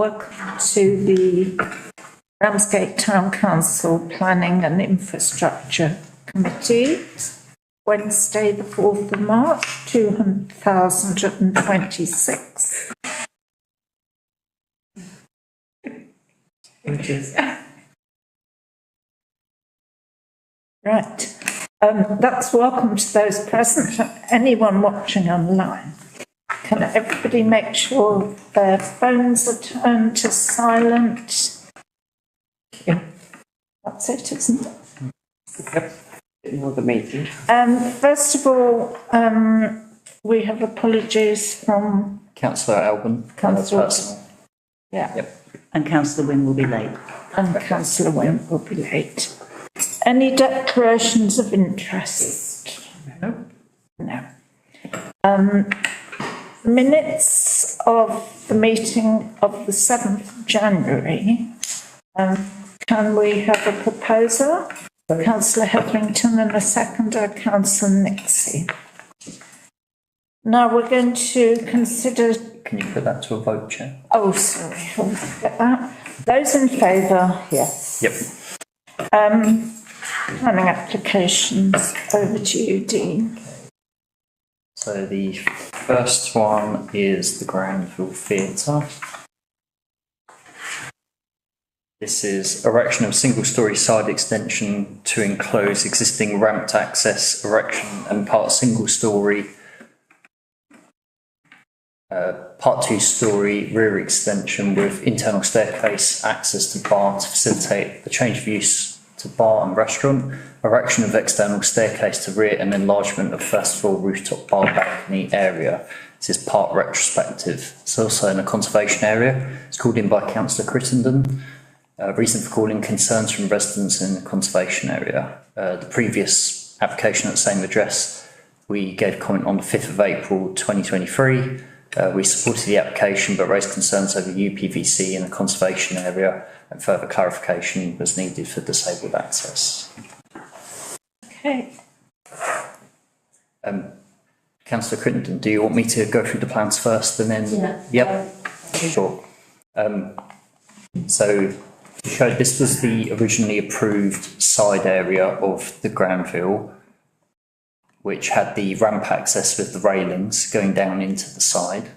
Welcome to the Ramsgate Town Council Planning and Infrastructure Committee, Wednesday the 4th of March 2026. Right, that's welcome to those present. Anyone watching online, can everybody make sure their phones are turned to silent? Yeah. That's it, isn't it? Yep. More the meeting. First of all, we have apologies from Councillor Alban. Councillor. Yeah. Yep. And Councillor Wynne will be late. And Councillor Wynne will be late. Any declarations of interest? No. No. Minutes of the meeting of the 7th of January. Can we have a proposer? Councillor Hetherington and a seconder, Councillor Nixie. Now we're going to consider... Can you put that to a vote, Chair? Oh, sorry, I'll get that. Those in favour, yes. Yep. Planning applications, over to you, Dean. So the first one is the Granville Theatre. This is erection of single-storey side extension to enclose existing ramped access, erection and part single-storey, part two-storey rear extension with internal staircase access to bar to facilitate the change of use to bar and restaurant, erection of external staircase to rear and enlargement of first floor rooftop bar balcony area. This is part retrospective. It's also in a conservation area. It's called in by Councillor Crittenden. Reason for calling concerns from residents in the conservation area. The previous application at the same address, we gave comment on the 5th of April 2023. We supported the application but raised concerns over UPVC in the conservation area, and further clarification was needed for disabled access. Okay. Councillor Crittenden, do you want me to go through the plans first and then? Yeah. Yep. Sure. So this was the originally approved side area of the Granville, which had the ramp access with the railings going down into the side.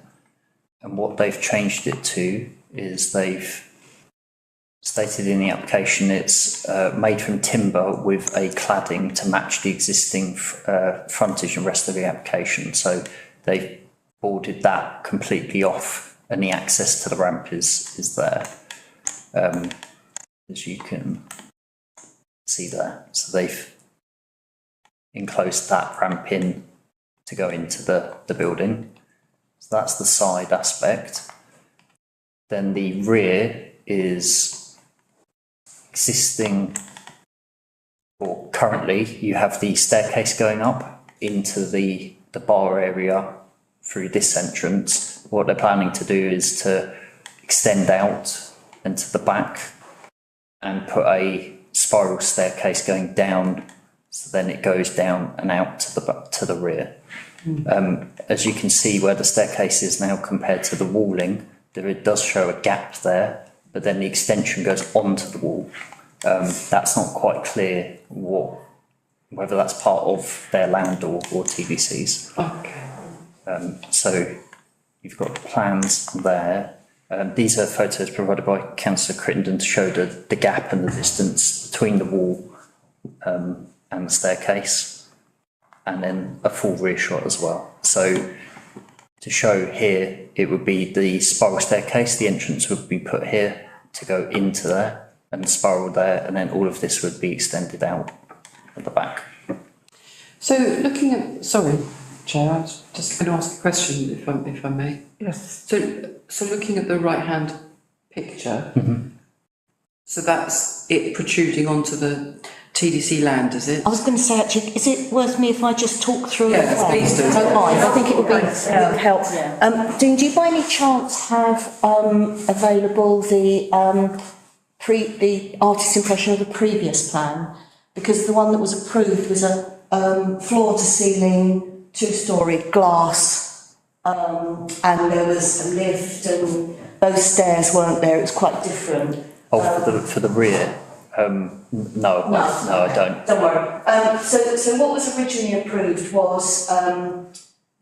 And what they've changed it to is they've stated in the application it's made from timber with a cladding to match the existing frontage and rest of the application. So they've boarded that completely off and the access to the ramp is there. As you can see there. So they've enclosed that ramp in to go into the building. So that's the side aspect. Then the rear is existing, or currently you have the staircase going up into the bar area through this entrance. What they're planning to do is to extend out into the back and put a spiral staircase going down, so then it goes down and out to the rear. As you can see where the staircase is now compared to the walling, it does show a gap there, but then the extension goes onto the wall. That's not quite clear whether that's part of their land or TBC's. Okay. So you've got the plans there. These are photos provided by Councillor Crittenden to show the gap and the distance between the wall and the staircase, and then a full rear shot as well. So to show here, it would be the spiral staircase, the entrance would be put here to go into there and spiral there, and then all of this would be extended out at the back. So looking at, sorry, Chair, I was just going to ask a question if I may. Yes. So looking at the right-hand picture, so that's it protruding onto the TDC land, is it? I was going to say, actually, is it worth me if I just talk through it? Yes, please do. Don't mind. I think it would help. Yeah. Dean, do you by any chance have available the artist's impression of the previous plan? Because the one that was approved was a floor-to-ceiling, two-storey glass, and there was a lift, those stairs weren't there, it was quite different. Oh, for the rear? No, I don't. Don't worry. So what was originally approved was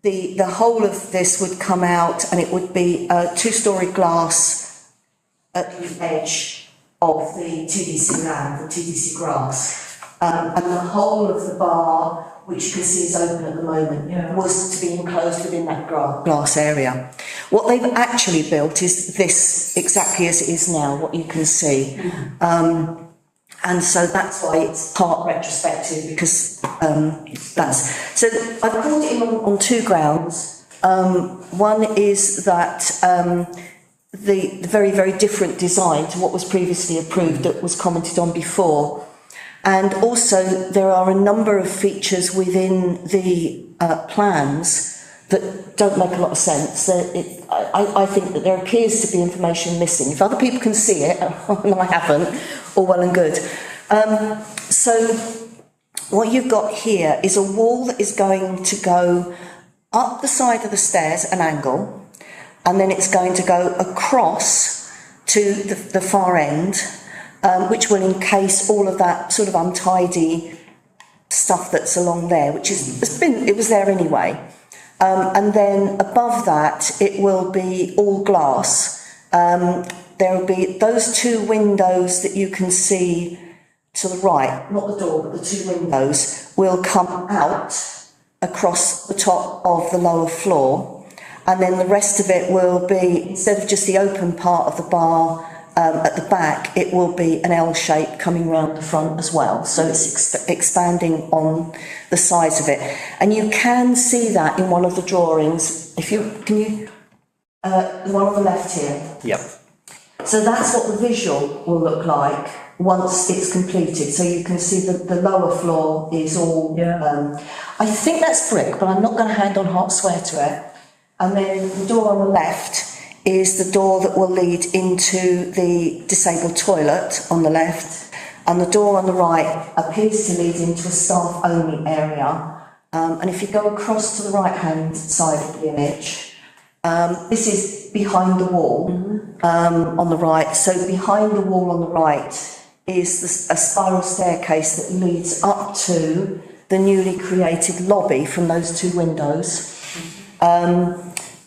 the whole of this would come out and it would be two-storey glass at the edge of the TDC land, the TDC grass. And the whole of the bar, which you can see is open at the moment, was to be enclosed within that glass area. What they've actually built is this exactly as it is now, what you can see. And so that's why it's part retrospective, because that's... So I've brought it in on two grounds. One is that the very, very different design to what was previously approved that was commented on before. And also there are a number of features within the plans that don't make a lot of sense. I think that there appears to be information missing. If other people can see it, and I haven't, all well and good. So what you've got here is a wall that is going to go up the side of the stairs, an angle, and then it's going to go across to the far end, which will encase all of that sort of untidy stuff that's along there, which it was there anyway. And then above that, it will be all glass. There will be those two windows that you can see to the right, not the door, but the two windows, will come out across the top of the lower floor. And then the rest of it will be, instead of just the open part of the bar at the back, it will be an L shape coming round the front as well. So it's expanding on the size of it. And you can see that in one of the drawings. The one on the left here. Yep. So that's what the visual will look like once it's completed. So you can see that the lower floor is all... I think that's brick, but I'm not going to hand on heart swear to it. And then the door on the left is the door that will lead into the disabled toilet on the left. And the door on the right appears to lead into a staff-only area. And if you go across to the right-hand side of the image, this is behind the wall on the right. So behind the wall on the right is a spiral staircase that leads up to the newly created lobby from those two windows.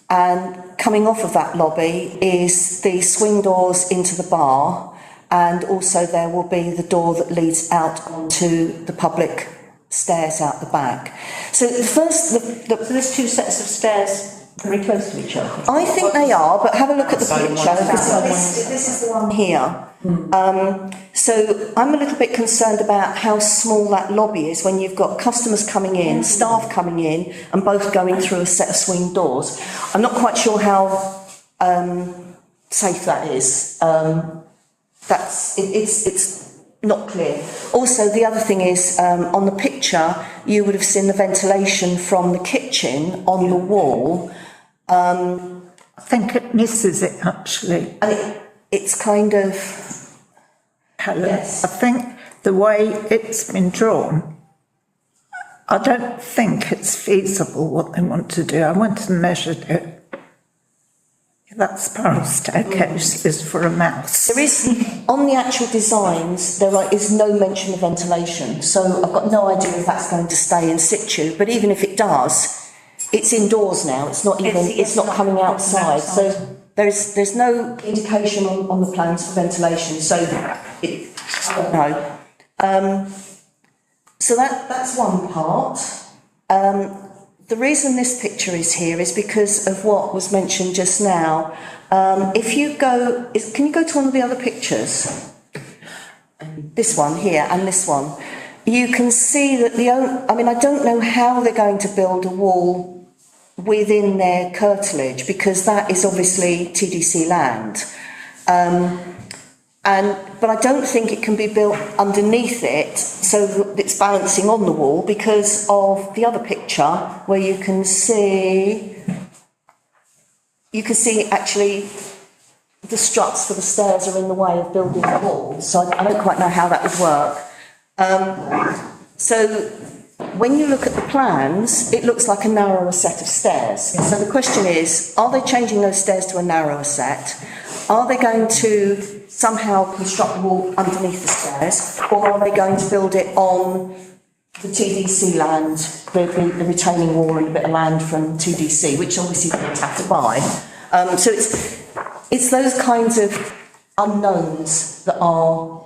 And coming off of that lobby is the swing doors into the bar, and also there will be the door that leads out onto the public stairs out the back. So so there's two sets of stairs very close to each other. I think they are, but have a look at the picture. This is the one here. So I'm a little bit concerned about how small that lobby is when you've got customers coming in, staff coming in, and both going through a set of swing doors. I'm not quite sure how safe that is. It's not clear. Also, the other thing is, on the picture, you would have seen the ventilation from the kitchen on the wall. I think it misses it, actually. And it's kind of... Helen, yes. I think the way it's been drawn, I don't think it's feasible what they want to do. I went and measured it. That spiral staircase is for a mouse. There is, on the actual designs, there is no mention of ventilation. So I've got no idea if that's going to stay in situ. But even if it does, it's indoors now. It's not even. It's not coming outside. So there's no indication on the plans for ventilation. So I don't know. So that's one part. The reason this picture is here is because of what was mentioned just now. If you go, can you go to one of the other pictures? This one here and this one. You can see that I don't know how they're going to build a wall within their curtilage, because that is obviously TDC land. But I don't think it can be built underneath it so that it's balancing on the wall, because of the other picture where you can see actually the struts for the stairs are in the way of building the wall. So I don't quite know how that would work. So when you look at the plans, it looks like a narrower set of stairs. So the question is, are they changing those stairs to a narrower set? Are they going to somehow construct a wall underneath the stairs, or are they going to build it on the TDC land, the retaining wall and a bit of land from TDC, which obviously they have to buy? So it's those kinds of unknowns that are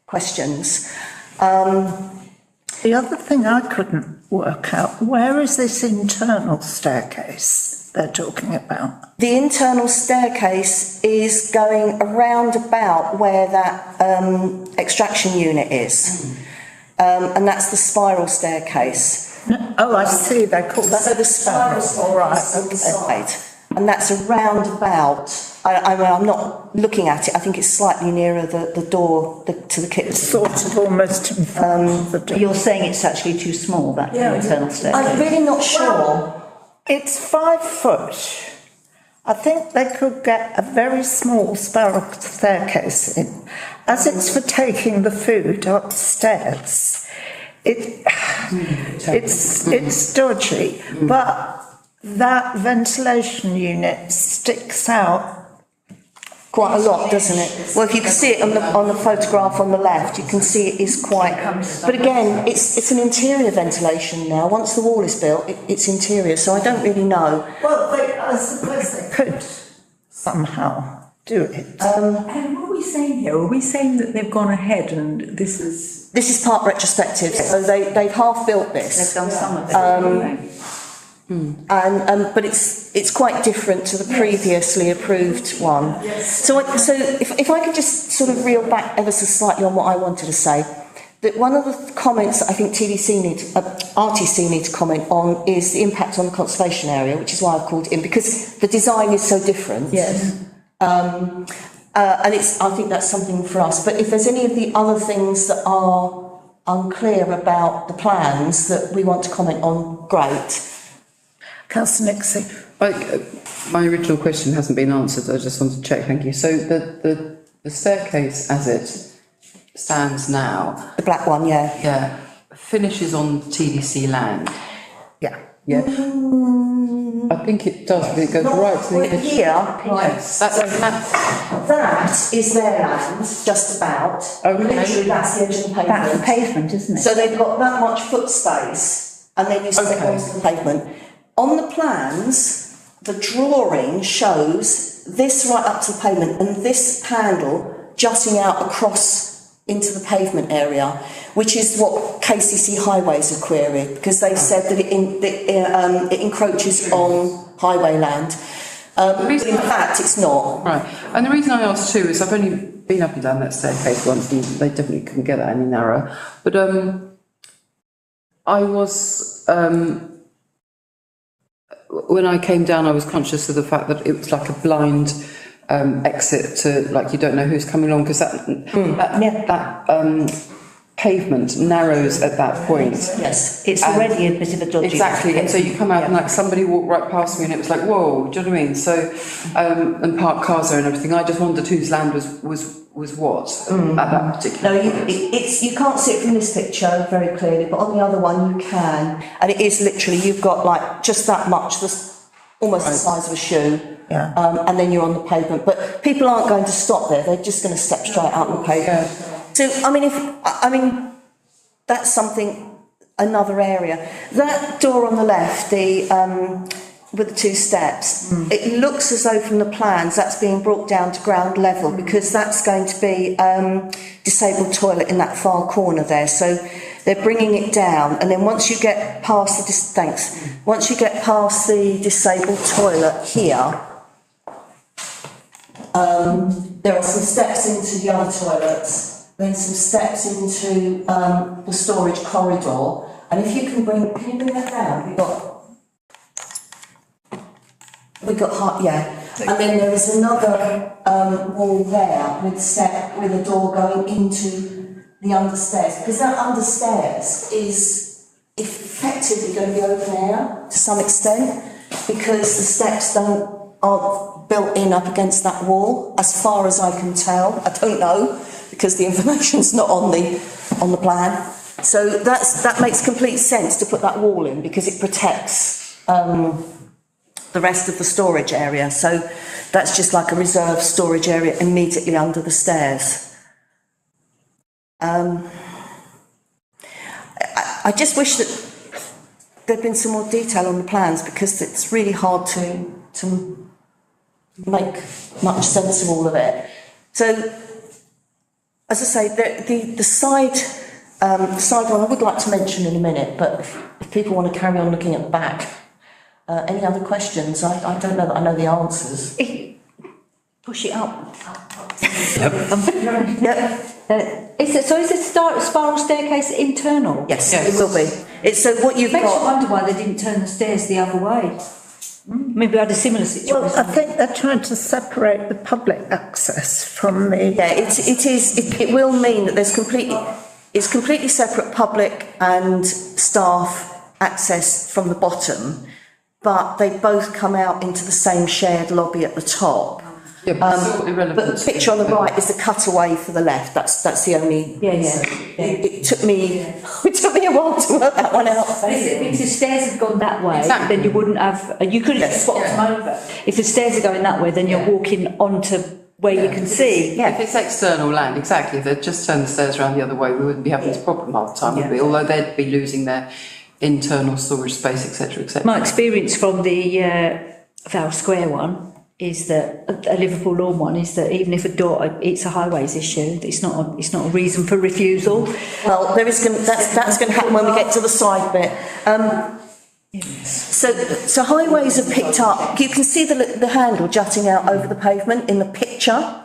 questions. The other thing I couldn't work out, where is this internal staircase they're talking about? The internal staircase is going around about where that extraction unit is. And that's the spiral staircase. Oh, I see, they call that. So the spiral staircase All right, on the side. And that's around about, I'm not looking at it, I think it's slightly nearer the door to the kitchen. Sort of almost in front of the door. You're saying it's actually too small, that internal staircase? I'm really not sure. It's 5 foot. I think they could get a very small spiral staircase in. As it's for taking the food upstairs, it's dodgy, but that ventilation unit sticks out Quite a lot, doesn't it? Well, if you can see it on the photograph on the left, you can see it is quite. But again, it's an interior ventilation now. Once the wall is built, it's interior. So I don't really know. Well, I suppose they could somehow do it. And what are we saying here? Are we saying that they've gone ahead and this is... This is part retrospective, so they've half built this. They've done some of it, haven't they? But it's quite different to the previously approved one. So if I could just sort of reel back ever so slightly on what I wanted to say, that one of the comments that I think RTC need to comment on is the impact on the conservation area, which is why I've called it in, because the design is so different. Yes. And I think that's something for us. But if there's any of the other things that are unclear about the plans that we want to comment on, great. Councillor Nixie. My original question hasn't been answered. I just wanted to check. Thank you. So the staircase as it stands now, The black one, yeah. finishes on TDC land. Yeah. Yeah. I think it does. But it goes right to the edge. Here, Yes, that's that is their land, just about. Okay. Literally, that's the edge of the pavement. That's the pavement, isn't it? So they've got that much foot space, and then you step Okay. onto the pavement. On the plans, the drawing shows this right up to the pavement and this handle jutting out across into the pavement area, which is what KCC Highways have queried, because they've said that it encroaches on highway land. But in fact, it's not. right. And the reason I asked too is I've only been up and down that staircase once, and they definitely couldn't get that any narrower. But I was. When I came down, I was conscious of the fact that it was like a blind exit to, like, you don't know who's coming along, because that pavement narrows at that point. Yes. It's already a bit of a dodgy... Exactly, and so you come out and like somebody walked right past me and it was like, whoa, do you know what I mean? So, and parked cars there and everything. I just wondered whose land was what at that particular No, point. you can't see it from this picture very clearly, but on the other one you can. And it is literally, you've got like just that much, almost the size of a shoe. Yeah. And then you're on the pavement. But people aren't going to stop there, they're just going to step straight out on the pavement. Yeah. So, I mean, that's something, another area. That door on the left, with the two steps, it looks as though from the plans that's being brought down to ground level, because that's going to be disabled toilet in that far corner there. So they're bringing it down, and then once you get past once you get past the disabled toilet here, there are some steps into the other toilets, then some steps into the storage corridor, and if you can bring that down, and then there is another wall there with a door going into the understairs, because that understairs is effectively going to be open air to some extent, because the steps aren't built in up against that wall, as far as I can tell. I don't know, because the information's not on the plan. So that makes complete sense to put that wall in, because it protects the rest of the storage area. So That's just like a reserved storage area immediately under the stairs. I just wish that there'd been some more detail on the plans, because it's really hard to make much sense of all of it. So, as I say, the side one I would like to mention in a minute, but if people want to carry on looking at the back, any other questions? I don't know that I know the answers. Push it up. Yep. Is the spiral staircase internal? Yes, it will be. It's so what you've Makes you got. wonder why they didn't turn the stairs the other way. Maybe we had a similar situation. Well, I think they're trying to separate the public access from the. Yeah, it will mean that it's completely separate public and staff access from the bottom, but they both come out into the same shared lobby at the top. Yeah, but it's all irrelevant. But the picture on the right is the cutaway for the left. That's the only. Yeah. It took me a while to work that one out. But if the stairs had gone that way, then you wouldn't have. You could have swapped them over. If the stairs are going that way, then you're walking onto where you can see. Yeah, if it's external land, exactly. If they'd just turned the stairs around the other way, we wouldn't be having this problem half the time, would we? Although they'd be losing their internal storage space, etc., etc. My experience from the Val Square one is that a Liverpool Lawn one is that even if it's a highways issue, it's not a reason for refusal. Well, that's going to happen when we get to the side bit. So highways have picked up. You can see the handle jutting out over the pavement in the picture.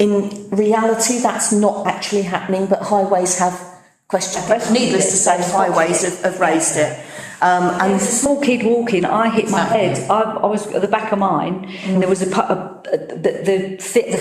In reality, that's not actually happening, but highways have questioned it. Needless to say, highways have raised it. And as a small kid walking, I hit my head. I was at the back of mine, and there was the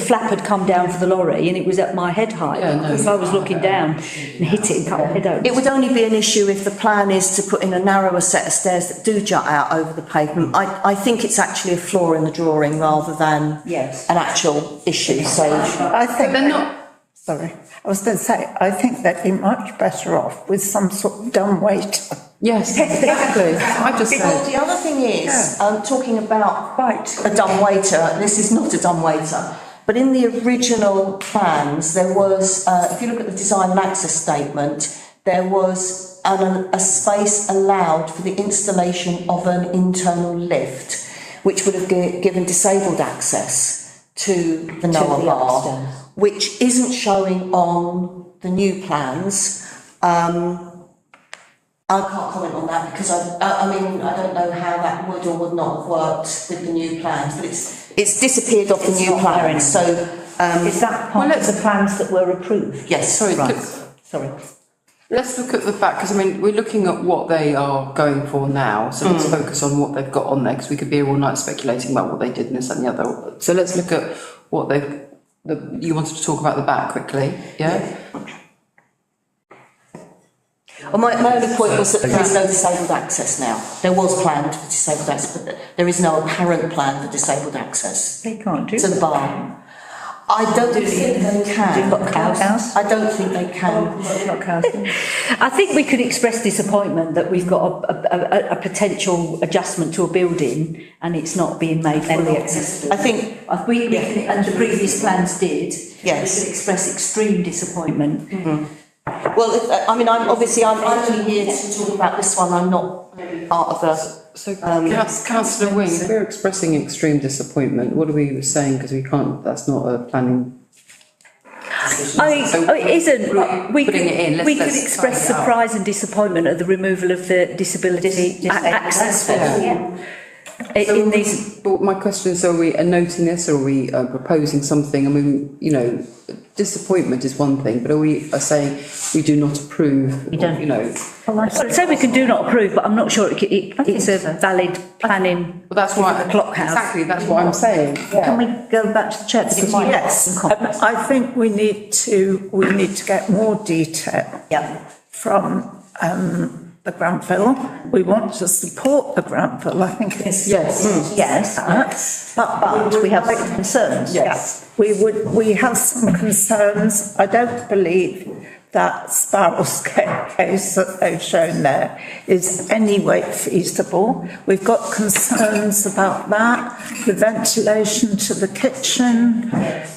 flap had come down for the lorry, and it was at my head height. Because I was looking down and hit it and cut my head open. It would only be an issue if the plan is to put in a narrower set of stairs that do jut out over the pavement. I think it's actually a flaw in the drawing rather than an actual issue. So I think they're not. Sorry, I was going to say, I think they'd be much better off with some sort of dumbwaiter. Yes, exactly. I just Well, said. the other thing is, talking about a dumbwaiter, this is not a dumbwaiter, but in the original plans, there was, if you look at the design and access statement, there was a space allowed for the installation of an internal lift, which would have given disabled access to the Noah Bar, which isn't showing on the new plans. I can't comment on that because I mean I don't know how that would or would not have worked with the new plans, but it's disappeared off the new plans. So is that part of the plans that were approved? Yes. Sorry. Sorry. Let's look at the back, because I mean we're looking at what they are going for now. So let's focus on what they've got on there, because we could be here all night speculating about what they did and this and the other. So let's look at what they've. You wanted to talk about the back quickly, yeah? Well, my only point was that there is no disabled access now. There was planned for disabled access, but there is no apparent plan for disabled access They can't do to the bar. I don't think they can. Got cows. I don't think they can. I think we could express disappointment that we've got a potential adjustment to a building and it's not being made fully accessible. I think and the previous plans did. Yes. We could express extreme disappointment. Well, I'm only here to talk about this one. I'm not part of the. So, Councillor Wing, if we're expressing extreme disappointment, what are we saying? Because we can't. That's not a planning. It isn't. We could Let's express surprise and disappointment at the removal of the disability access. In these. But my question is: are we noting this, or are we proposing something? I mean, disappointment is one thing, but are we saying we do not approve? We don't. Well, So we can do not approve, but I'm not sure it's a valid planning. Well, that's why the clock house. Exactly, that's what I'm saying. Can we go back to the chair? yes, I think we need to get more detail from the Granville. We want to support the Granville. I think it's Yes. But we have concerns. Yes, we have some concerns. I don't believe that spiral staircase that they've shown there is anyway feasible. We've got concerns about that, the ventilation to the kitchen,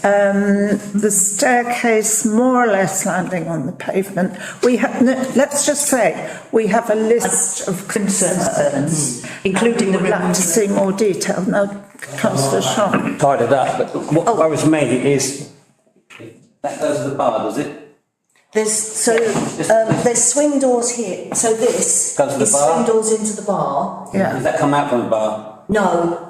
the staircase more or less landing on the pavement. We have, let's just say, we have a list of concerns, including the we'd like to see more detail. Now, Councillor Sean. Tied it up, but what worries me is that goes to the bar, does it? There's swing doors here, so this Goes to the is bar? swing doors into the bar. Yeah. Does that come out from the bar? No,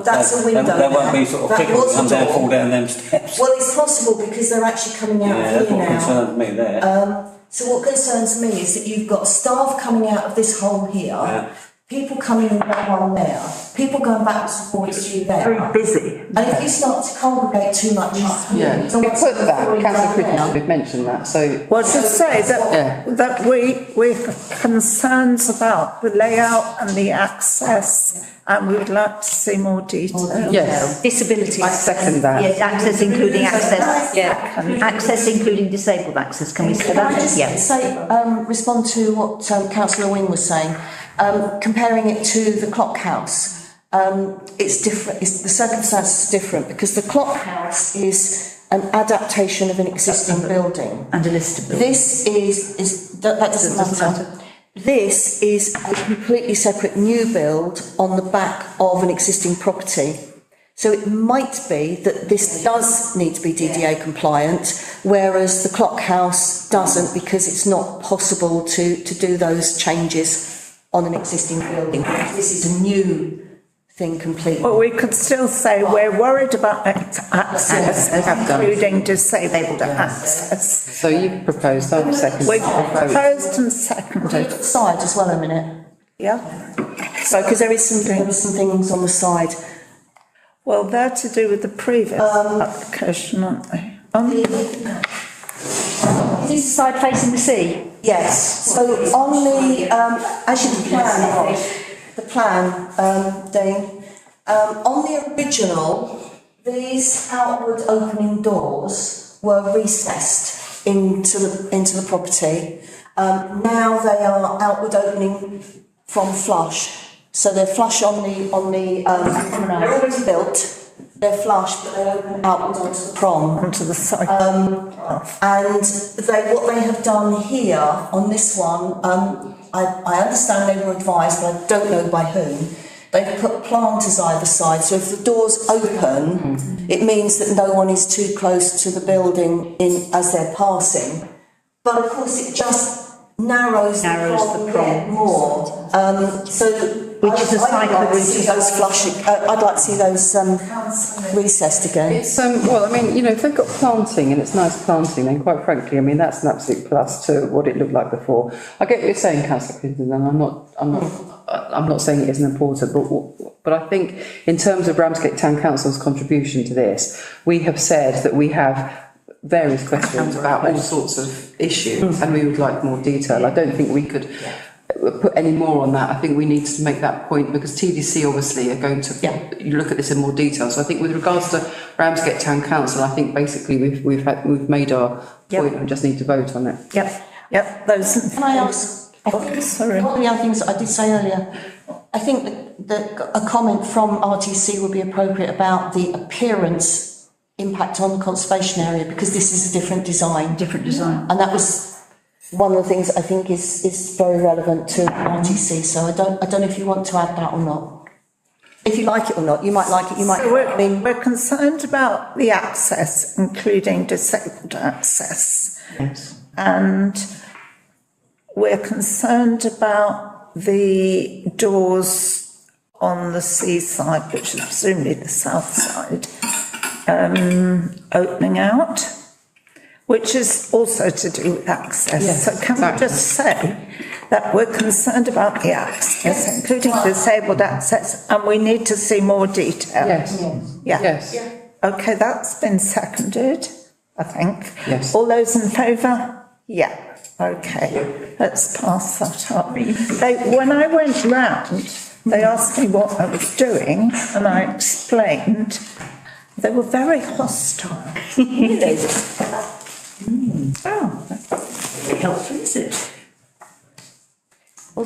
that's a window. There won't be sort of That people was that come a down, door. fall down them steps. Well, it's possible because they're actually coming out Yeah, of that's here what now. concerns me there. So what concerns me is that you've got staff coming out of this hole here, Yeah. people coming in that one there, people going backwards and forwards through there. Very busy. And if you start to congregate too much up here, Yeah, we someone's put that, falling councillor down Crichton there. did mention that, so. Well, just say Yeah. that we have concerns about the layout and the access, and we would like to see more detail. Yes, Disability. I second that. Yes, access including access, yeah, access including disabled access, can we say Can I that? just Yeah. say, respond to what Councillor Wing was saying, comparing it to the clock house. It's different, the circumstances are different because the clock house is an adaptation of an existing building. And a listed building. This that doesn't matter. This is a completely separate new build on the back of an existing property. So it might be that this does need to be DDA compliant, whereas the clock house doesn't because it's not possible to do those changes on an existing building. This is a new thing completely. Well, we could still say we're worried about access, including disabled access. So you proposed, I've seconded. We've proposed and seconded, Side as well a minute. yeah? So, because there is some things on the side. Well, they're to do with the previous application, aren't they? Is this the side facing the sea? Yes, so on the, as you plan, Dean, on the original, these outward opening doors were recessed into the property. Now they are outward opening from flush, so they're flush on the they're already built. They're flush, but they open outward onto the prom. Onto the side. And what they have done here on this one, I understand they were advised, but I don't know by whom. They've put planters either side, so if the doors open, it means that no one is too close to the building as they're passing. But of course, it just narrows the prom more. Which is a I'd like to cycle see those I'd like to see those recessed again. It's, well, I mean, you know, if they've got planting and it's nice planting, then quite frankly, I mean, that's an absolute plus to what it looked like before. I get what you're saying, Councillor Clinton, and I'm not saying it isn't important, but I think in terms of Ramsgate Town Council's contribution to this, we have said that we have various questions about all sorts of issues and we would like more detail. I don't think we could put any more on that. I think we need to make that point because TDC obviously are going to look at this in more detail. So I think with regards to Ramsgate Town Council, I think basically we've made our point. We just need to vote on it. Yep, those. Can I ask? Sorry. One of the other things that I did say earlier, I think that a comment from RTC would be appropriate about the appearance impact on the conservation area because this is a different design. And that was one of the things I think is very relevant to RTC. So I don't know if you want to add that or not. If you like it or not, you might like it. You might. So we're concerned about the access, including disabled access. Yes. And we're concerned about the doors on the seaside, which is presumably the south side, opening out, which is also to do with access. Yes, so can we just say that we're concerned about the access, including disabled access, and we need to see more detail? Yes. Yeah. Yes. Okay, that's been seconded, I think. Yes. All those in favour? Yeah. Okay, let's pass that up. When I went round, they asked me what I was doing, and I explained. They were very hostile. Really? Oh.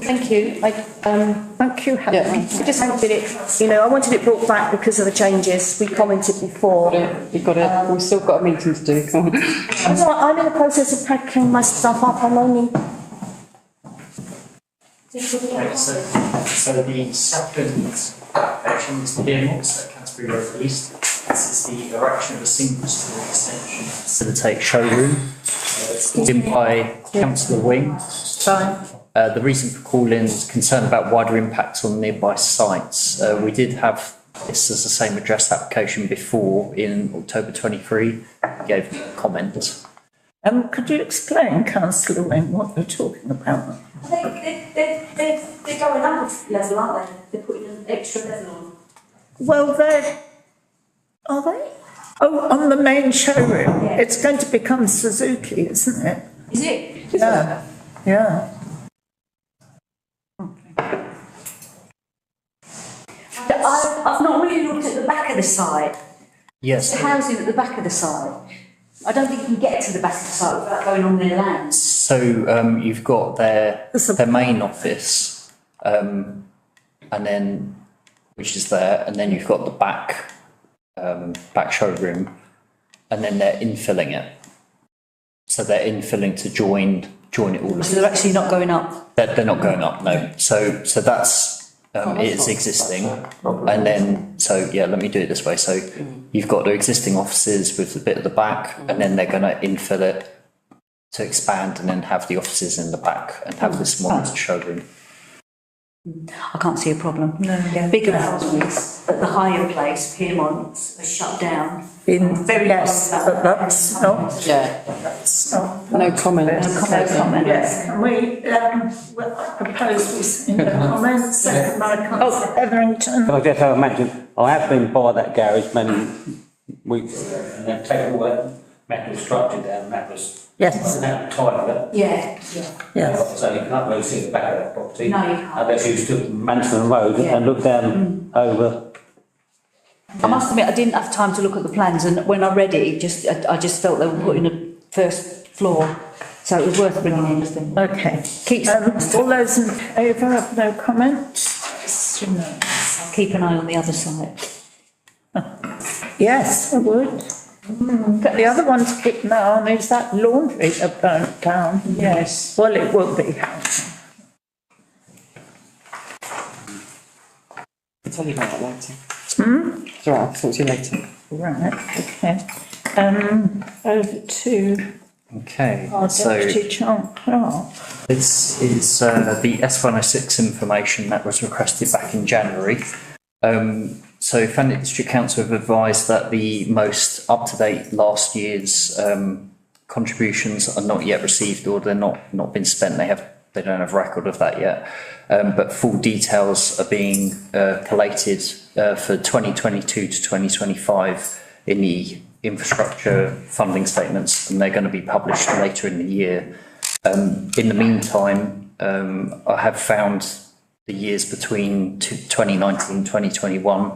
Thank you. Thank you, Helen. I just wanted it, you know, I wanted it brought back because of the changes we commented before. You've got it, we've still got a meeting to do, come on. I'm in the process of packing my stuff up, I'm only. Okay, so the second application is PMOX at Canterbury Road East. This is the erection of a single storey extension to facilitate showroom. It's called in by Councillor Wing. The reason for calling is concern about wider impacts on nearby sites. We did have this as the same address application before in October 23. Gave a comment. Could you explain, Councillor Wing, what you're talking about? They're going up a level, aren't they? They're putting an extra level on. Well, are they? Oh, on the main showroom. Yeah. It's going to become Suzuki, isn't it? Is it? Yeah, yeah. I've not really looked at the back of the site. Yes. The housing at the back of the site. I don't think you can get to the back of the site without going on their lands. So you've got their main office, and then which is there, and then you've got the back showroom, and then they're infilling it. So they're infilling to join it all. So they're actually not going up. They're not going up, no. So that's it's existing, and then let me do it this way. So you've got the existing offices with a bit at the back, and then they're going to infill it to expand, and then have the offices in the back and have this modern showroom. I can't see a problem. No. Yeah. Bigger houses at the higher place, Piermont, are shut down. Very yes, but that's not. Yeah. That's not. No comment. No comment. Yes, can we, I propose we send the comments, second by Councillor Hetherington. I just have imagine, I have been by that garage many weeks ago, and they've taken all that metal structure down, that was. Yes. That tight, Yeah. Yes. so you can't really see the back of that property. No, you can't. Unless you stood Manston Road and look down over. I must admit, I didn't have time to look at the plans, and when I read it, I just felt they were putting a first floor, so it was worth bringing in. Okay. All those in favour of no comment? I'll keep an eye on the other side. Yes, I would. But the other one to keep an eye on is that laundry that burnt down. Yes. Well, it will be housing. I'll tell you about that later. It's all right, I'll talk to you later. Right, okay. Over to Okay, our so Deputy Clerk. this is the S106 information that was requested back in January. So Thanet District Council have advised that the most up-to-date last year's contributions are not yet received, or they're not been spent. They don't have record of that yet. But full details are being collated for 2022 to 2025 in the infrastructure funding statements, and they're going to be published later in the year. In the meantime, I have found the years between 2019 and 2021,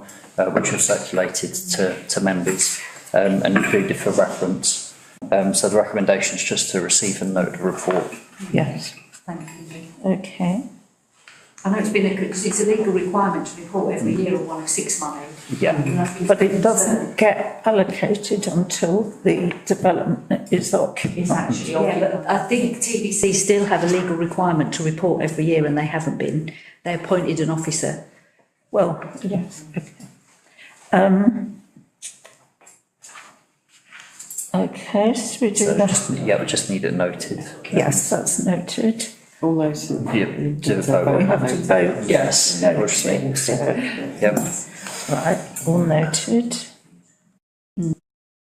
which were circulated to members and included for reference. So the recommendation is just to receive and note the report. Yes. Thank you. Okay. I know because it's a legal requirement to report every year on 106 money. Yeah. But it doesn't get allocated until the development is occupied. Yeah, but I think TBC still have a legal requirement to report every year, and they haven't been. They appointed an officer. Well, yes, okay. Okay, so we do So that. we just need it noted. Yes, that's noted. All those. Yeah, do a vote. We have to vote. Yes. Noted. Yep. Right, all noted.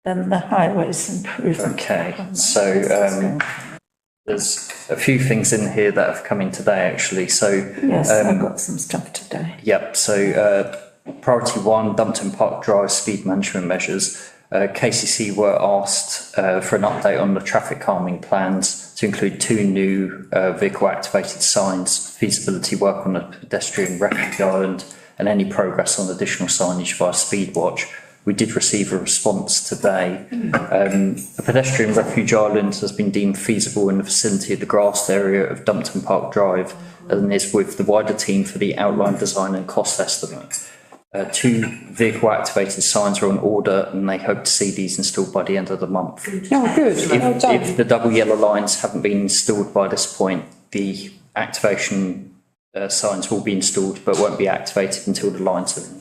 Then the highways improvement. Okay, so there's a few things in here that have come in today, actually. So Yes, I've got some stuff today. yep. So priority one, Dumpton Park Drive speed management measures. KCC were asked for an update on the traffic calming plans to include 2 new vehicle activated signs, feasibility work on the pedestrian refuge island, and any progress on additional signage via Speedwatch. We did receive a response today. A pedestrian refuge island has been deemed feasible in the vicinity of the grassed area of Dumpton Park Drive, and is with the wider team for the outline design and cost estimate. 2 vehicle activated signs are on order and they hope to see these installed by the end of the month. Oh, good, well done. If the double yellow lines haven't been installed by this point, the activation signs will be installed but won't be activated until the lines are in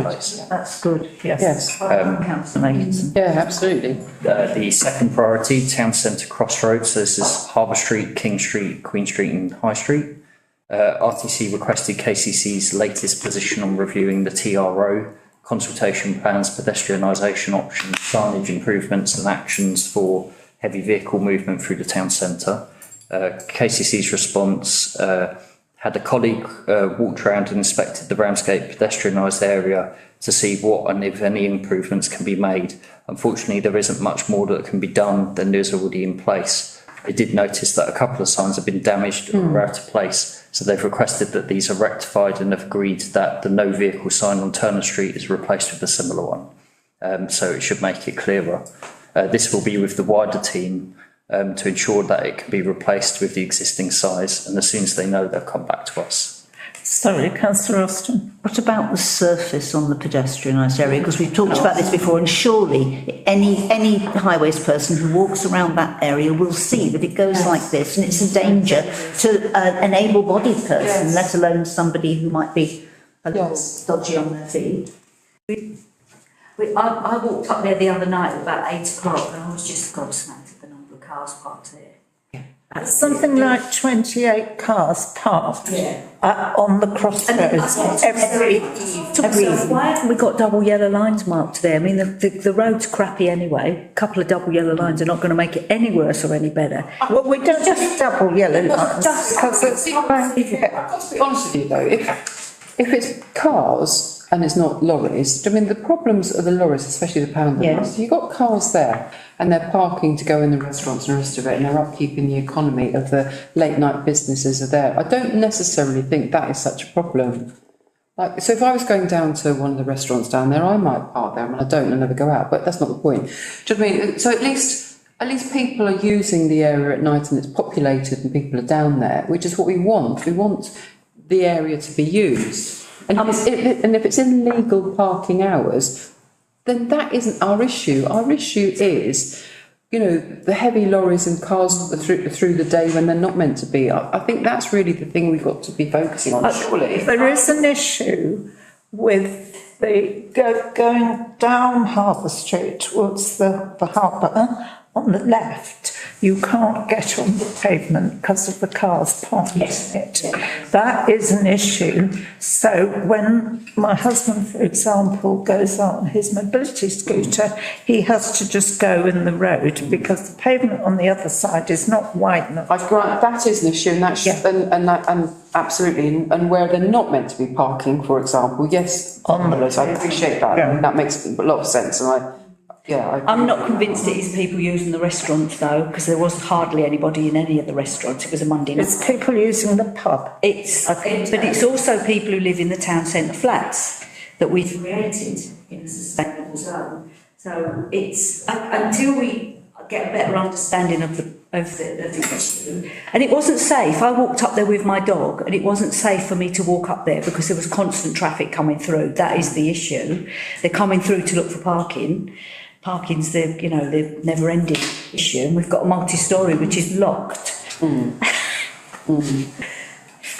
place. That's good, Yes, councillor Makinson. yeah, absolutely. The second priority, Town Centre Crossroads, so this is Harbour Street, King Street, Queen Street and High Street. RTC requested KCC's latest position on reviewing the TRO, consultation plans, pedestrianisation options, signage improvements and actions for heavy vehicle movement through the town centre. KCC's response, had a colleague walked around and inspected the Ramsgate pedestrianised area to see what and if any improvements can be made. Unfortunately, there isn't much more that can be done than is already in place. They did notice that a couple of signs have been damaged or out of place, so they've requested that these are rectified and have agreed that the no vehicle sign on Turner Street is replaced with a similar one. So it should make it clearer. This will be with the wider team to ensure that it can be replaced with the existing size, and as soon as they know, they'll come back to us. Sorry, councillor Austin. What about the surface on the pedestrianised area? Because we've talked about this before, and surely any highways person who walks around that area will see that it goes like this, and it's a danger to an able-bodied person, let alone somebody who might be a little dodgy on their feet. I walked up there the other night at about 8 o'clock and I was just gobsmacked at the number of cars parked there. Something like 28 cars parked on the crossroads every evening. Why haven't we got double yellow lines marked there? I mean, the road's crappy anyway. A couple of double yellow lines are not going to make it any worse or any better. Well, we don't just double yellow lines because it's I've got to be honest with you though, if it's cars and it's not lorries, I mean, the problems are the lorries, especially the pounder ones. You've got cars there and they're parking to go in the restaurants and the rest of it, and they're upkeeping the economy of the late night businesses are there. I don't necessarily think that is such a problem. Like, so if I was going down to one of the restaurants down there, I might park there. I mean, I don't, I never go out, but that's not the point. Do you know what I mean? So at least people are using the area at night and it's populated and people are down there, which is what we want. We want the area to be used. And if it's in legal parking hours, then that isn't our issue. Our issue is, you know, the heavy lorries and cars through the day when they're not meant to be. I think that's really the thing we've got to be focusing on, surely. There is an issue with the going down Harbour Street towards the harbour. On the left, you can't get on the pavement because of the cars parked in it. That is an issue. So when my husband, for example, goes on his mobility scooter, he has to just go in the road because the pavement on the other side is not wide enough. I grant that is an issue, and that's and absolutely, and where they're not meant to be parking, for example, yes, I appreciate that. Yeah. That makes a lot of sense, and I'm not convinced it is people using the restaurants though, because there was hardly anybody in any of the restaurants. It was a Monday night. It's people using the pub. But it's also people who live in the town centre flats that we've created in a sustainable zone. So it's until we get a better understanding of the issue. And it wasn't safe. I walked up there with my dog, and it wasn't safe for me to walk up there because there was constant traffic coming through. That is the issue. They're coming through to look for parking. Parking's the never-ending issue, and we've got a multi-storey which is locked. Councillor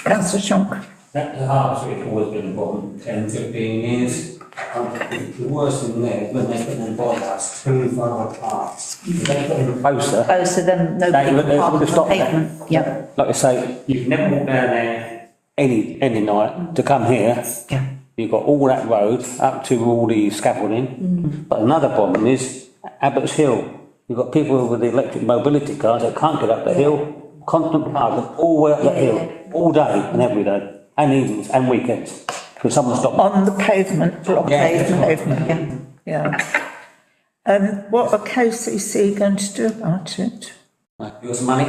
Shonk. That the Harbour Street has always been a problem, 10, 15 years. The worst thing there is when they put them bypass too far apart. If they put them closer. Closer than nobody They can would park on have the stopped pavement. that. Yeah. Like I say, you can never walk down there any night to come here. Yeah. You've got all that road up to all the scaffolding. But another problem is Abbott's Hill. You've got people with the electric mobility cars that can't get up the hill, constant parking all the way up the hill, all day and every day, and evenings and weekends. Because someone stopped. On the pavement, blockade pavement. Yeah. What are KCC going to do about it? Give us money.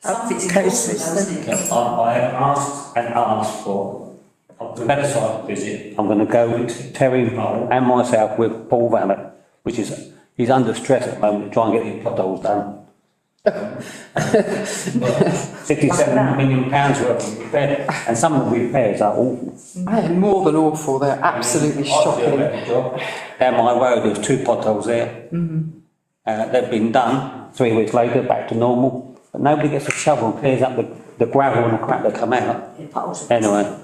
KCC. I have asked and asked for a better site visit. I'm going to go with Terry Mole and myself with Paul Valet, which is, he's under stress at the moment to try and get these potholes done. £67 million worth of repair, and some of the repairs are awful. They're more than awful, they're absolutely shocking. Down my road, there's 2 potholes there. They've been done, 3 weeks later, back to normal, but nobody gets a shovel and clears up the gravel and the crap that come out. Anyway.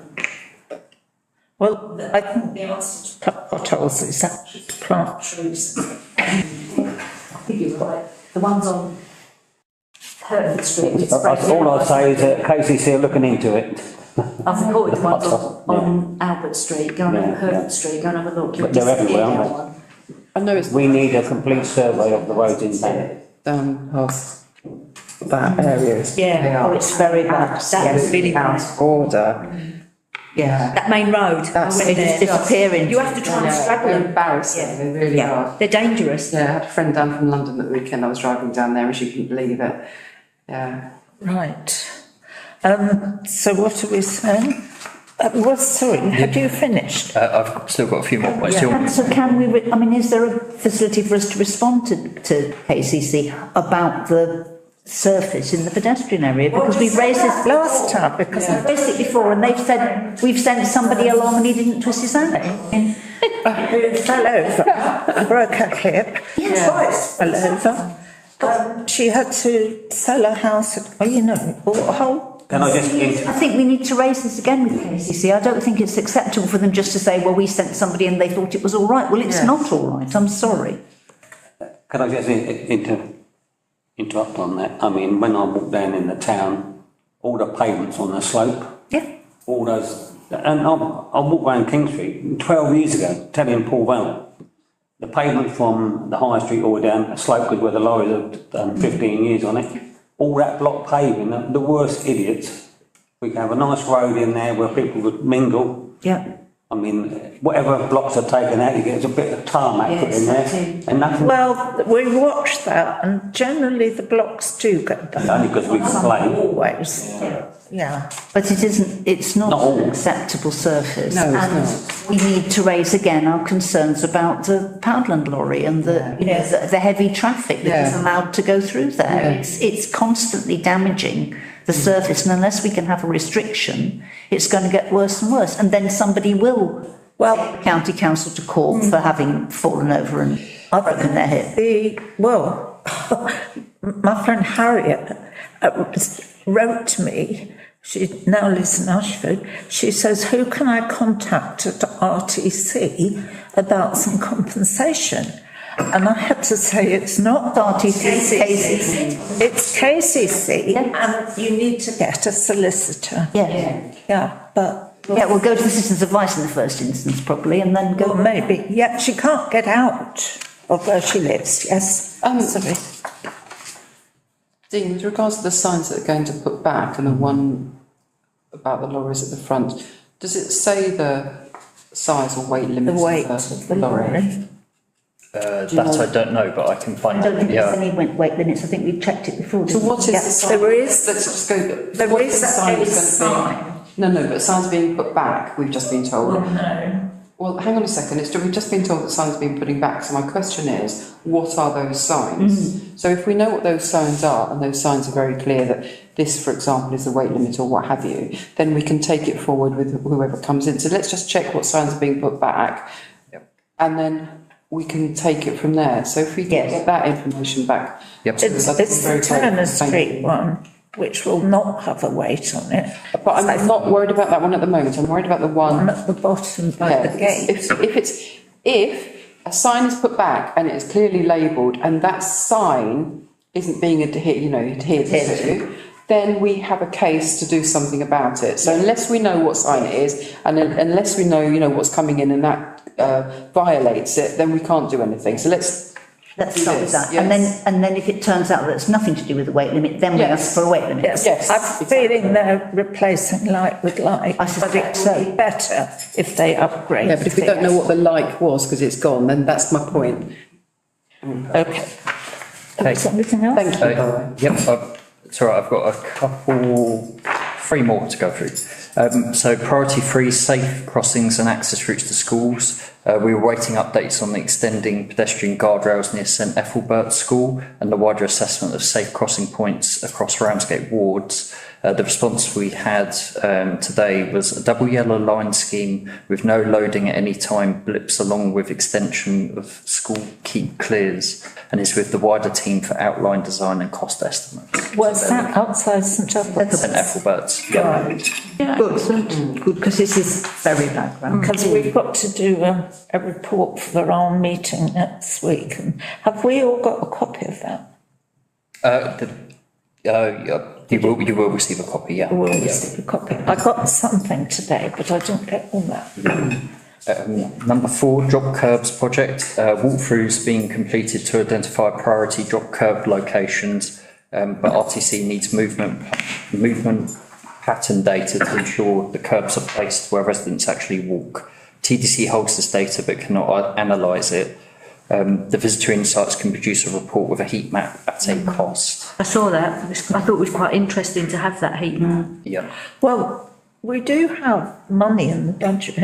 Well, I think the answer to potholes is actually to plant trees. I think you're right. The ones on Hertford Street. All I'd say is that KCC are looking into it. I've recorded the ones on Albert Street, go and have Hertford Street, go and have a look. But they're everywhere, aren't they? I know it's We need a complete survey of the roads in town. down past that area. Yeah, Oh, it's very bad. That's really bad. Order. Yeah. That main road, I That's- went there. Disappearing. You have to try and straddle They're them. embarrassing, they really are. They're dangerous. Yeah, I had a friend down from London at the weekend, I was driving down there and she couldn't believe it. Yeah. Right. So what are we saying? Sorry, had you finished? I've still got a few more points. Still- So can we, I mean, is there a facility for us to respond to KCC about the surface in the pedestrian area? Because we've raised this Last time, because We've raised it before and they've said, we've sent somebody along and he didn't twist his ankle. who fell over, broke her hip, twice fell over. She had to sell her house, bought a whole. Can I just I think we need to raise this again with KCC. I don't think it's acceptable for them just to say, well, we sent somebody and they thought it was all right. Well, it's not all right, I'm sorry. Can I just interrupt on that? I mean, when I walk down in the town, all the pavements on the slope, Yeah. all those, and I walked around King Street 12 years ago, telling Paul Valley, the pavement from the High Street all down, a slope good where the lorries have done 15 years on it, all that block paving, the worst idiots. We can have a nice road in there where people would mingle. Yeah. I mean, whatever blocks are taken out, you get a bit of tarmac put in there, and nothing. Well, we watched that and generally the blocks do go down. Only because we complain. Always, yeah. But it isn't, it's not Not all. an acceptable surface. No, it's And we need to raise again our concerns about the Poundland lorry and the heavy traffic that is allowed to go through there. It's constantly damaging the surface, and unless we can have a restriction, it's going to get worse and worse. And then somebody will, take the county council to court for having fallen over and broken their hip. My friend Harriet wrote to me. She now lives in Ashford. She says, who can I contact at RTC about some compensation? And I had to say, it's not RTC, it's KCC, and you need to get a solicitor. We'll go to the Citizens' Advice in the first instance, probably, and then go. Well, maybe, she can't get out of where she lives, yes. Sorry. Dean, with regards to the signs that are going to put back and the one about the lorries at the front, does it say the size or weight limit The weight of the lorry? That I don't know, but I can find I don't think out. there's any weight limits. I think we've checked it before. So what is the sign? there is- Let's just go. there what is the sign a is going to sign. be? No, but signs being put back, we've just been told. No. Well, hang on a second, we've just been told that signs have been putting back, so my question is, what are those signs? So if we know what those signs are, and those signs are very clear that this, for example, is the weight limit or what have you, then we can take it forward with whoever comes in. So let's just check what signs are being put back, and then we can take it from there. So if we get that information back. Yep. It's the Turner Street one, which will not have a weight on it. But I'm not worried about that one at the moment, I'm worried about the one. At the bottom by the gate. If a sign is put back and it is clearly labelled and that sign isn't being adhered to, then we have a case to do something about it. So unless we know what sign it is, and unless we know, what's coming in and that violates it, then we can't do anything. So let's start with that. Yes. And then if it turns out that it's nothing to do with the weight limit, then we ask for a weight limit. Yes, I'm feeling they're replacing like with like, I but suspect it would be better if they upgrade. Yeah, but if we don't know what the like was because it's gone, then that's my point. Okay. Is there anything else? Thank you. Yep, it's all right, I've got a couple three more to go through. So priority three, safe crossings and access routes to schools. We were waiting updates on the extending pedestrian guardrails near St Ethelbert School and the wider assessment of safe crossing points across Ramsgate wards. The response we had today was a double yellow line scheme with no loading at any time, blips along with extension of school keep clears, and is with the wider team for outline design and cost estimates. Was that outside St Ethelbert? St Ethelbert's, yeah. Yeah. Good, because this is very background. Because we've got to do a report for our meeting next week. And have we all got a copy of that? You will receive a copy, yeah. We'll receive a copy. I got something today, but I didn't get all that. Number four, drop curbs project. Walkthroughs being completed to identify priority drop curb locations, but RTC needs movement pattern data to ensure the curbs are placed where residents actually walk. TDC holds this data but cannot analyse it. The Visitor Insights can produce a report with a heat map at a cost. I saw that. I thought it was quite interesting to have that heat map. Yeah. Well, we do have money in the budget,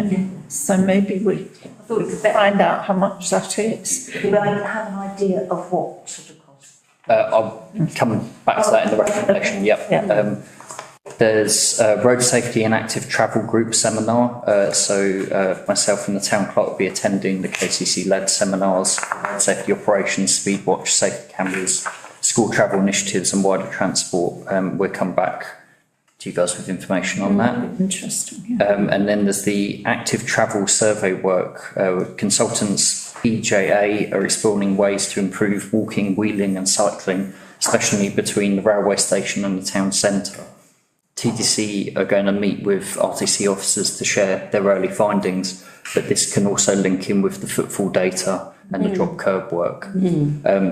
so maybe we could find out how much that is. Do I have an idea of what sort of cost? I'll come back to that in the recommendation, yep. Yeah. There's a road safety and active travel group seminar. So myself and the town clerk will be attending the KCC-led seminars, road safety operations, speed watch, safety cameras, school travel initiatives and wider transport. We'll come back to you guys with information on that. Interesting. Yeah. And then there's the active travel survey work. Consultants PJA are exploring ways to improve walking, wheeling and cycling, especially between the railway station and the town centre. TDC are going to meet with RTC officers to share their early findings, but this can also link in with the footfall data and the drop curb work.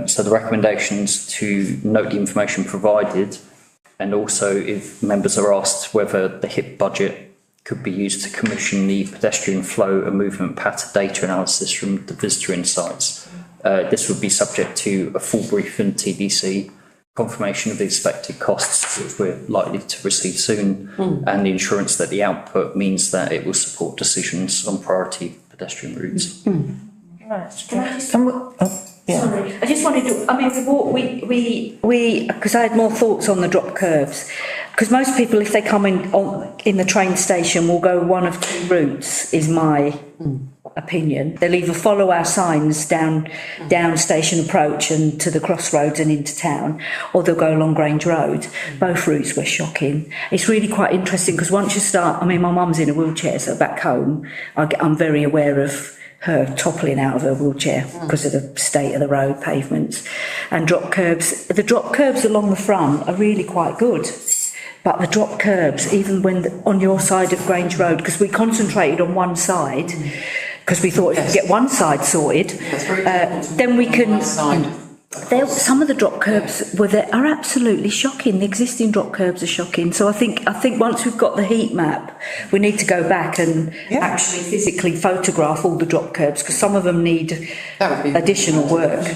So the recommendations to note the information provided, and also if members are asked whether the HIP budget could be used to commission the pedestrian flow and movement pattern data analysis from the Visitor Insights. This would be subject to a full brief from TDC, confirmation of the expected costs, which we're likely to receive soon, and the assurance that the output means that it will support decisions on priority pedestrian routes. Right. Sorry, I just wanted to, I mean, we, because I had more thoughts on the drop curbs. Because most people, if they come in the train station, will go one of two routes, is my opinion. They'll either follow our signs down Station Approach and to the crossroads and into town, or they'll go along Grange Road. Both routes were shocking. It's really quite interesting because once you start, I mean, my mum's in a wheelchair, so back home, I'm very aware of her toppling out of her wheelchair because of the state of the road pavements. And drop curbs, the drop curbs along the front are really quite good. But the drop curbs, even when on your side of Grange Road, because we concentrated on one side, because we thought if we get one side sorted, then we can. Some of the drop curbs are absolutely shocking. The existing drop curbs are shocking. So I think once we've got the heat map, we need to go back and actually physically photograph all the drop curbs because some of them need additional work.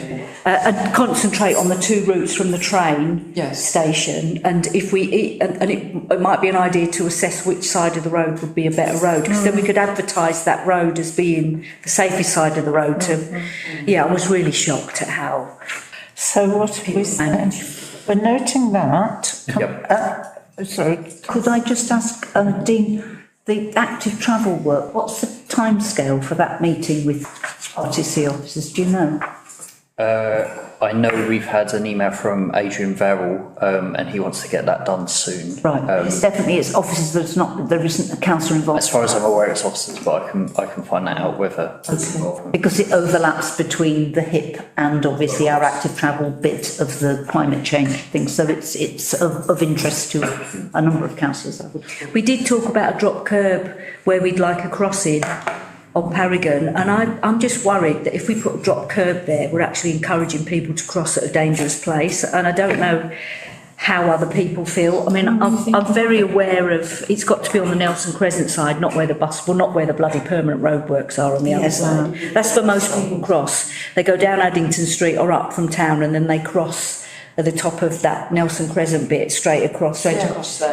And concentrate on the two routes from the train station. And if it might be an idea to assess which side of the road would be a better road because then we could advertise that road as being the safest side of the road. I was really shocked at how. So what are we saying? We're noting that. Sorry. Could I just ask, Dean, the active travel work, what's the timescale for that meeting with RTC officers? Do you know? I know we've had an email from Adrian Verrill, and he wants to get that done soon. Right, it's officers, there isn't a councillor involved. As far as I'm aware, it's officers, but I can find that out whether. Okay. Because it overlaps between the HIP and obviously our active travel bit of the climate change thing, so it's of interest to a number of councillors. We did talk about a drop curb where we'd like a crossing on Paragon, and I'm just worried that if we put a drop curb there, we're actually encouraging people to cross at a dangerous place, and I don't know how other people feel. I mean, I'm very aware of it's got to be on the Nelson Crescent side, not where the bloody permanent roadworks are on the other side. That's where most people cross. They go down Addington Street or up from town, and then they cross at the top of that Nelson Crescent bit, straight across. there.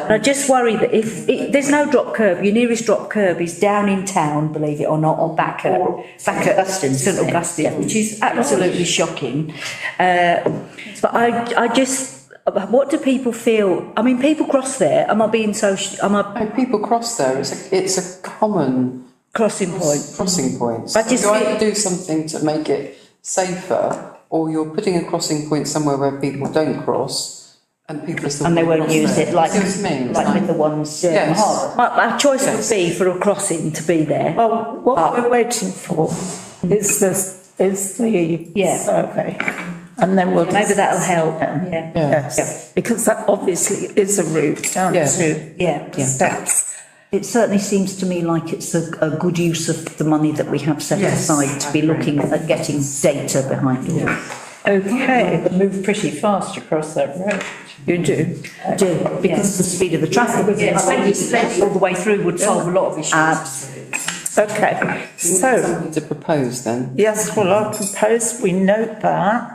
And I just worry that if there's no drop curb, your nearest drop curb is down in town, believe it or not, or back at St Augustine, which is absolutely shocking. But I just, what do people feel? I mean, people cross there. Am I being so? No, people cross there. It's a common crossing point? Crossing point. I just So you feel- either do something to make it safer, or you're putting a crossing point somewhere where people don't cross, and people are still. And they won't cross use there. it like, See what I mean? like with the ones in Yes. Harbour. My choice would be for a crossing to be there. Well, what we're waiting for is the Yeah. survey. And then we'll. Maybe that'll help. Yeah. Yes, because that obviously is a route down Yes. to Yeah. the steps. It certainly seems to me like it's a good use of the money that we have set Yes, aside to be looking at getting data behind all this. Okay, Move pretty fast across that road. you do. Do, because the speed of the traffic. Yeah, plenty all the way through would solve a lot of issues. Absolutely. Okay, so, Something to propose then. yes, well, I propose we note that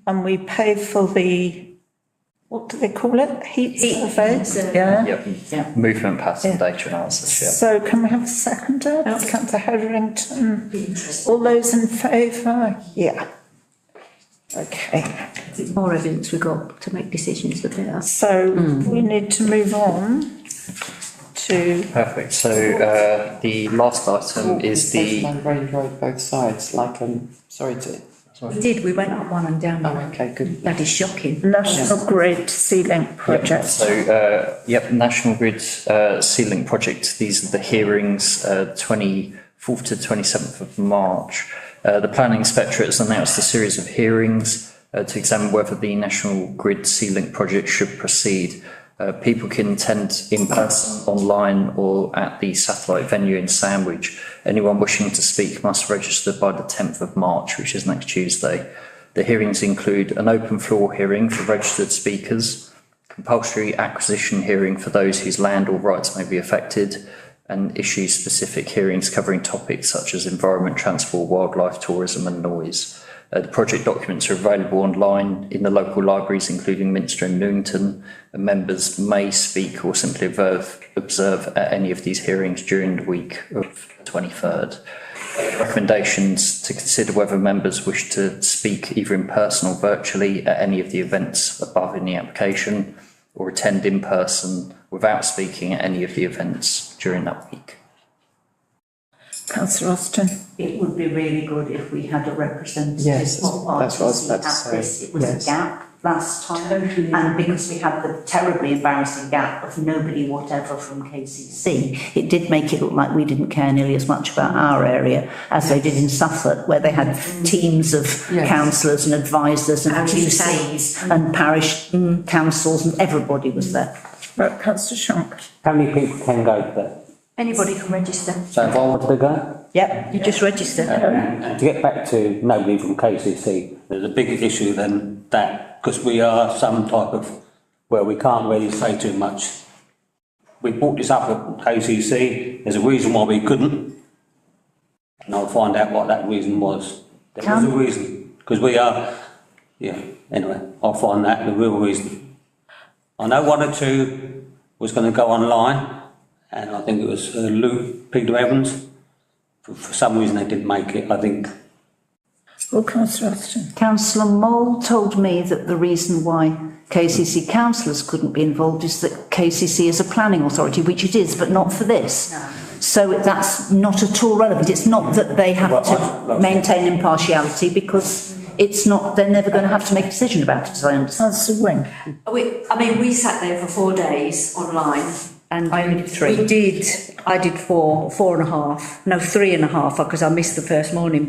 and we pay for the, what do they call it? Heat survey? Yeah. Yep, movement pattern data analysis, yeah. So can we have a seconder? Councillor Hetherington. All those in favour? Yeah. Okay, The more evidence we've got to make decisions, the better. so we need to move on to, Perfect, so the last item is the, Range Road both sides, like, sorry to. We did, we went up one and down Oh, one. okay, good. That is shocking. National Grid Sea-Link Project. so, National Grid Sea-Link Project, these are the hearings, 24th to 27th of March. The Planning Inspectorate has announced a series of hearings to examine whether the National Grid Sea-Link project should proceed. People can attend in person, online, or at the satellite venue in Sandwich. Anyone wishing to speak must register by the 10th of March, which is next Tuesday. The hearings include an open floor hearing for registered speakers, compulsory acquisition hearing for those whose land or rights may be affected, and issue-specific hearings covering topics such as environment, transport, wildlife, tourism and noise. The project documents are available online in the local libraries, including Minster and Newington, and members may speak or simply observe at any of these hearings during the week of the 23rd. Recommendations to consider whether members wish to speak either in person or virtually at any of the events above in the application, or attend in person without speaking at any of the events during that week. Councillor Austin. It would be really good if we had a representative. Yes, of that's what I was RTC about to at say. this. It was Yes. a gap last time, and because we had the terribly embarrassing gap of nobody whatever from KCC, it did make it look like we didn't care nearly as much about our area as they did in Suffolk, where they had teams of Yes. councillors and advisors and How do you QCs and parish councils, and everybody was there. Right, Councillor Shonk. How many people can go to that? Anybody can register. So if I wanted to go? Yep, you just register. And to get back to nobody from KCC, there's a bigger issue than that, because we are some type of, where we can't really say too much. We brought this up at KCC, there's a reason why we couldn't, and I'll find out what that reason was. There was a reason, because we are, anyway, I'll find out the real reason. I know one or two was going to go online, and I think it was Luke, Peter Evans. For some reason they didn't make it, I think. Well, Councillor Austin. Councillor Mole told me that the reason why KCC councillors couldn't be involved is that KCC is a planning authority, which it is, but not for this. So that's not at all relevant. It's not that they have to maintain impartiality, because it's not, they're never going to have to make a decision about it, as I understand. Councillor Wing. We sat there for 4 days online, and I did 3. I did 4.5, no, 3.5, because I missed the first morning,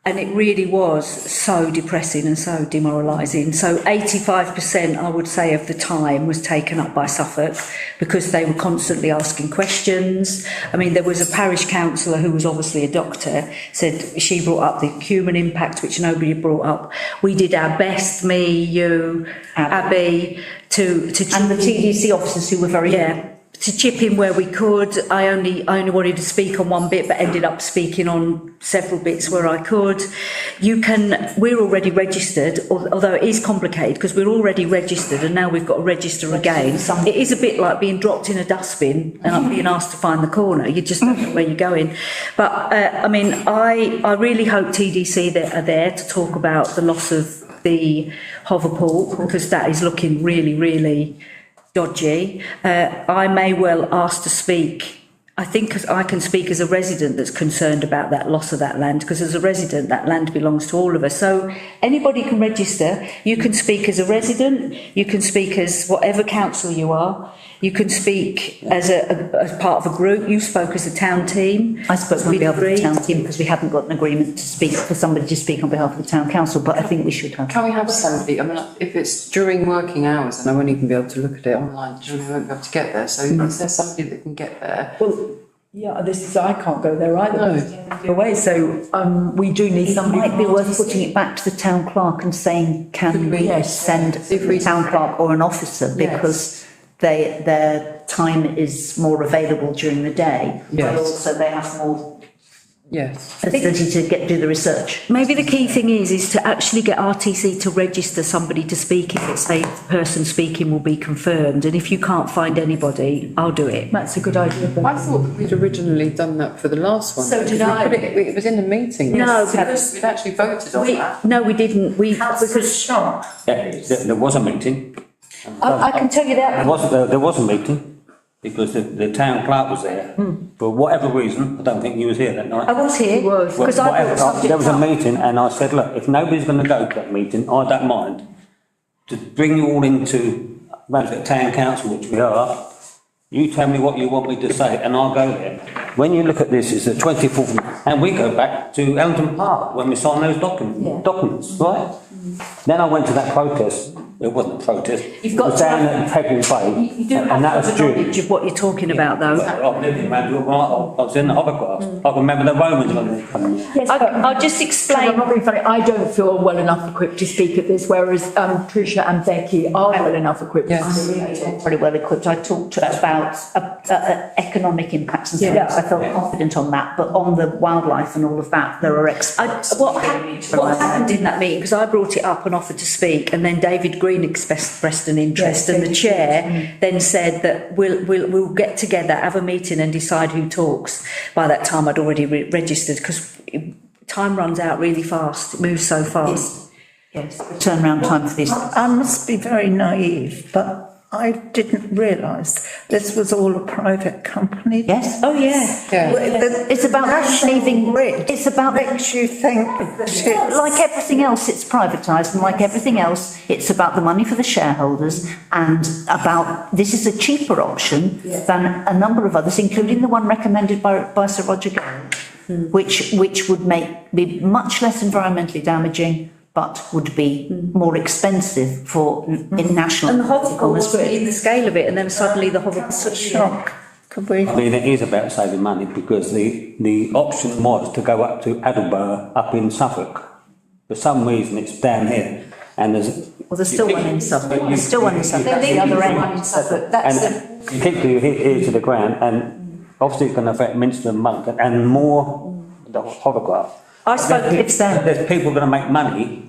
and it really was so depressing and so demoralising. So 85%, I would say, of the time was taken up by Suffolk, because they were constantly asking questions. I mean, there was a parish councillor who was obviously a doctor, said she brought up the human impact, which nobody brought up. We did our best, me, you, Abby, to And the TDC officers who were very good. to chip in where we could. I only wanted to speak on one bit, but ended up speaking on several bits where I could. We're already registered, although it is complicated because we're already registered and now we've got to register again. It is a bit like being dropped in a dustbin and being asked to find the corner. You just don't know where you're going. But I mean, I really hope TDC are there to talk about the loss of the hover pool, because that is looking really, really dodgy. I may well ask to speak. I think I can speak as a resident that's concerned about that loss of that land, because as a resident, that land belongs to all of us. So anybody can register. You can speak as a resident. You can speak as whatever council you are. You can speak as part of a group. You spoke as a town team. I spoke on behalf of the town team because we haven't got an agreement to speak for somebody to speak on behalf of the town council, but I think we should have. Can we have somebody, I mean, if it's during working hours, and I won't even be able to look at it online, I won't be able to get there, so is there somebody that can get there? Well, yeah, I can't go there either. No. Away, so we do need It somebody. might be worth putting it back to the town clerk and saying, can we send the town clerk or an officer, because their time is more available during the day, but also they have more facility to do the research. Maybe the key thing is to actually get RTC to register somebody to speak if it's the person speaking will be confirmed, and if you can't find anybody, I'll do it. That's a good idea. I thought that we'd originally done that for the last one. So did I. It was in the meeting. No, because we'd actually voted on that. No, we didn't. There was a meeting. I can tell you that. There was a meeting, because the town clerk was there. For whatever reason, I don't think you was here that night. I was here. Because There was a meeting, and I said, look, if nobody's going to go to that meeting, I don't mind to bring you all into Ramsgate Town Council, which we are. You tell me what you want me to say, and I'll go there. When you look at this, it's the 24th, and we go back to Elton Park when we sign those documents, right? Then I went to that protest. It wasn't a protest. You've got it was down at Pebble Bay, You do have and that was knowledge due. of what you're talking about, though. I've lived in Ramsgate, I was in the hovercraft. I can remember the Romans when they come in. I'll just explain. I'm not being funny. I don't feel well enough equipped to speak at this, whereas Tricia and Becky are well enough equipped. Yes. Very well equipped. I talked about economic impacts and so on. I felt confident on that, but on the wildlife and all of that, there are experts. What happened in that meeting, because I brought it up and offered to speak, and then David Green expressed an interest, and the chair then said that we'll get together, have a meeting and decide who talks. By that time I'd already registered, because time runs out really fast, it moves so fast. Yes, the turnaround time for these. I must be very naive, but I didn't realise this was all a private company. Yes. Oh, yeah. It's about saving. Grid. It's about Makes you think that like everything else, it's privatised, and like everything else, it's about the money for the shareholders, and about this is a cheaper option than a number of others, including the one recommended by Sir Roger Gale, which would be much less environmentally damaging, but would be more expensive for in national. And the hover was in the scale of it, and then suddenly the hover it's a shock. Could we? I mean, it is about saving money, because the option was to go up to Adelborough up in Suffolk. For some reason, it's down here, and There's still one in Suffolk. There's still one in Suffolk. That's the other end. and you keep your ear to the ground, and obviously it's going to affect Minster and Monk and more the hovercraft. I spoke. It's there. There's people going to make money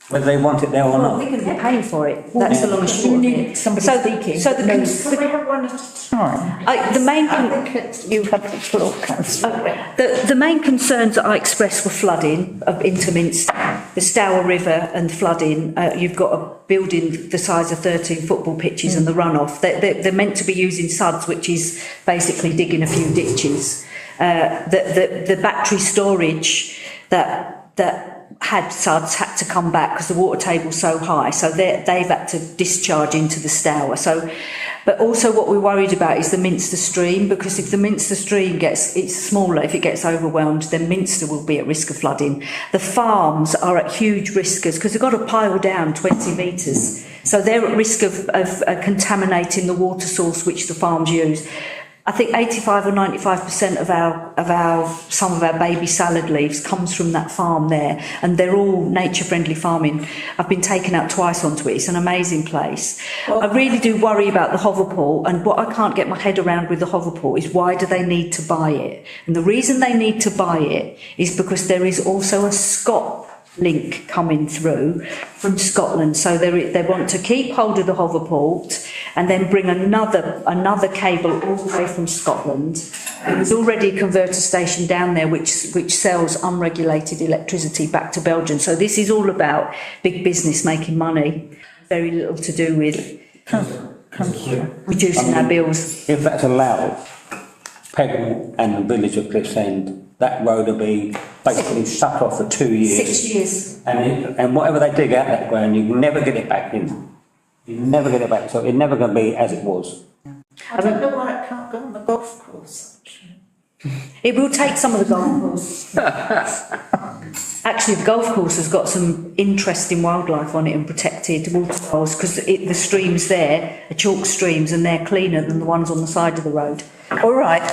whether they want it there or Well, not. we're going to be paying for it. That's the long and short of it. Somebody speaking. So Can we have one at a time? the main. I think you have the floor, councillor. The main concerns that I expressed were flooding into Minster, the Stour River and flooding. You've got a building the size of 13 football pitches and the runoff. They're meant to be using suds, which is basically digging a few ditches. The battery storage that had suds had to come back because the water table's so high, so they've had to discharge into the Stour. But also what we're worried about is the Minster stream, because if the Minster stream it's smaller, if it gets overwhelmed, then Minster will be at risk of flooding. The farms are at huge risk because they've got to pile down 20 metres, so they're at risk of contaminating the water source which the farms use. I think 85 or 95% some of our baby salad leaves comes from that farm there, and they're all nature-friendly farming. I've been taken out twice onto it. It's an amazing place. I really do worry about the hoverpool, and what I can't get my head around with the hoverpool is why do they need to buy it? And the reason they need to buy it is because there is also a Scot link coming through from Scotland, so they want to keep hold of the hoverport and then bring another cable all the way from Scotland. There's already a converter station down there which sells unregulated electricity back to Belgium. So this is all about big business making money, very little to do with reducing our bills. If that's allowed, Peggle and the village of Cliff's End, that road will be basically shut off for 2 years. 6 years. And whatever they dig out that ground, you can never get it back in. You never get it back, so it's never going to be as it was. I don't know why it can't go on the golf course, actually. It will take some of the golf course. Actually, the golf course has got some interesting wildlife on it and protected waterfalls, because the streams there are chalk streams and they're cleaner than the ones on the side of the road. All right,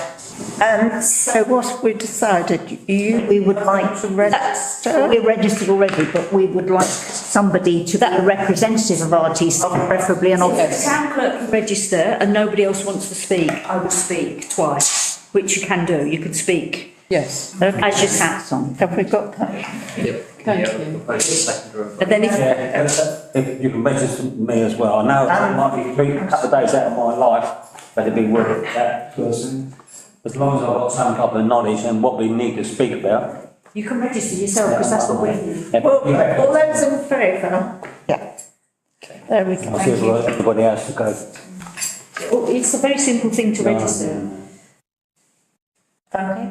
so what have we decided? We would like to register. We're registered already, but we would like somebody to be a representative of RTC, preferably an If the officer. town clerk can register and nobody else wants to speak, I will speak twice, which you can do. You can speak Yes. as your hats on. Have we got that? Thank you. But then if Yeah, if you can register me as well. I know it might be a couple of days out of my life, but it'd be worth that person. As long as I've got some type of knowledge and what we need to speak about. you can register yourself, because that's what we do. Yeah, Well, yeah. all those in favour? Yeah. There we go. I'll see if everybody else to go. Oh, it's a very simple thing to register. Okay.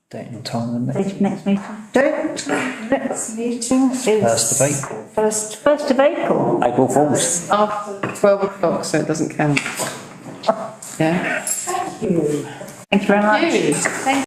Date and time, isn't it? Next meeting. Date, next meeting is. 1st of April. First of April. April Fools. After 12 o'clock, so it doesn't count. Yeah? Thank you very much. Thank you.